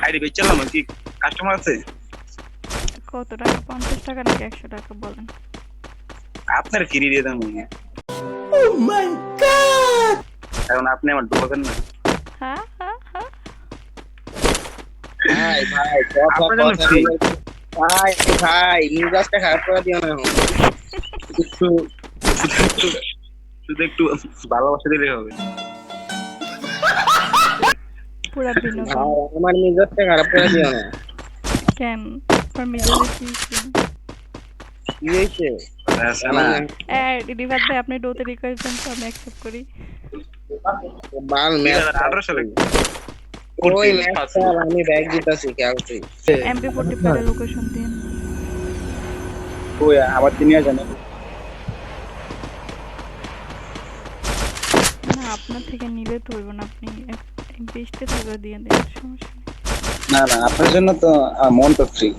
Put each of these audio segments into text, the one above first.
ID বেচলাম কি customer আছে? কত টাকা? 50 টাকা নাকি 100 টাকা বলেন? আপনার কি দিয়ে দাম? ও মাই গড! এখন আপনি আমার ঢোকাবেন না। হ্যাঁ হ্যাঁ হ্যাঁ। ভাই ভাই আপনার জন্য ফ্রি। ভাই ভাই নিউজটা খারাপ করে দিও না এখন। একটু একটু শুধু একটু ভালোবাসা দিলেই হবে। পুরা বিনোদন। ভাই আমার নিউজটা খারাপ করে দিও না। কেন? আপনার মেজাজে কি হইছে? কি হয়েছে? আচ্ছা না রিভার ভাই আপনি ডোতে রিকোয়েস্ট দেন তো আমি অ্যাকসেপ্ট করি। বাল ম্যাচ 2018 সালে ওই ম্যাচটা আমি ব্যাগ দিতেছি খেলছি। MP40 প্যাডে লোকেশন দিন। ওই আবার তিনিয়া জানে। না আপনার থেকে নিলে তো হইব না, আপনি MP20 টাকা দিয়ে দেন, সমস্যা নেই। না না আপনার জন্য তো মন তো ফ্রি।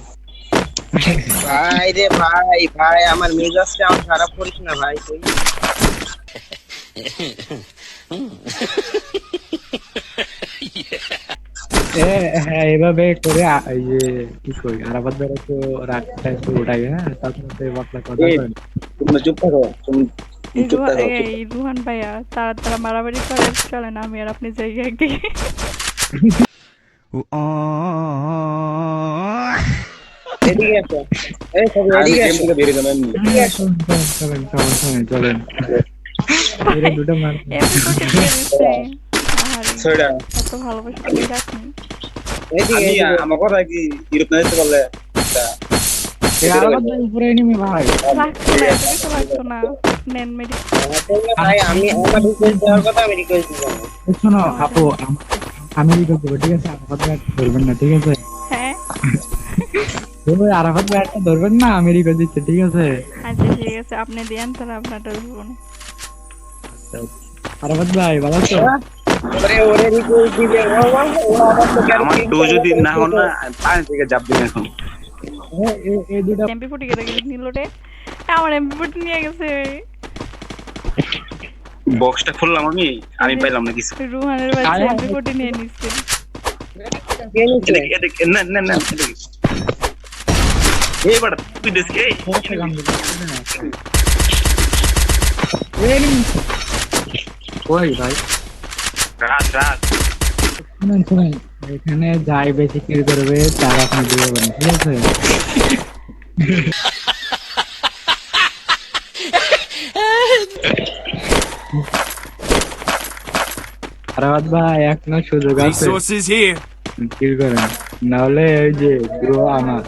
ভাই রে ভাই ভাই আমার মেজাজটা আমার খারাপ করিস না ভাই তুই। হ্যাঁ এভাবে করে ইয়ে কি করি আরাবাদ বেড়ে তো রাতটা একটু উঠাই, হ্যাঁ তারপরে বাকলা কথা করেন। তুমি চুপ থাকো, তুমি চুপ থাকো। এই রুহান ভাইয়া তারা মারামারি করে চলে না, আমি আর আপনি জায়গায় গিয়ে এদিকে আসো এই সব আমি এদিকে গেম আসো থেকে বেরিয়ে যাবেন। চলেন চলেন এরা দুটো মার MP40 দিয়ে দিচ্ছে। আহারে, ছয়টা এত ভালোবাসা তুমি রাখুন। এদিকে আমি এদিকে। আমার কথা কি ইউরোপ না যেতে পারলে আরাবাদ বেড়ে উপরে নিমি ভাই। লাগতো না, এত কিছু লাগতো না। নেন মেডি। ভাই আমি আমার রিকোয়েস্ট দেওয়ার কথা আমি রিকোয়েস্ট দিব না। শোনো আপু আমি রিকোয়েস্ট দেবো, ঠিক আছে? আরাফাত ব্যাট ধরবেন না, ঠিক আছে? হ্যাঁ ওই আরাফাত ব্যাটটা ধরবেন না, আমি রিকোয়েস্ট দিচ্ছি, ঠিক আছে? আচ্ছা ঠিক আছে, আপনি দেন তাহলে আপনারটা ধরুন। আরাফাত ভাই ভালো আছো? ওরে রিকোয়েস্ট দিবে ও আবার তো আমার ডো যদি না হন না পানি থেকে জাপ দিন এখন। এই দুটা MP40 কেটে নিল রে, আমার MP40 নিয়ে গেছে। বক্সটা খুললাম আমি পাইলাম না কিছু। রুহানের বাচ্চা MP40 নিয়ে নিচ্ছে। কে নিচ্ছে? এদিকে এদিকে না না না এদিকে। এই বড় তুই দেখ এই ওই ভাই রাত রাত শুনেন এখানে যাই বেশি কিল করবে তার আপনি দিয়ে দেবেন, ঠিক আছে? আরাবাদ ভাই এখনো সুযোগ আছে, কিল করেন, নাহলে ওই যে গ্রো আমার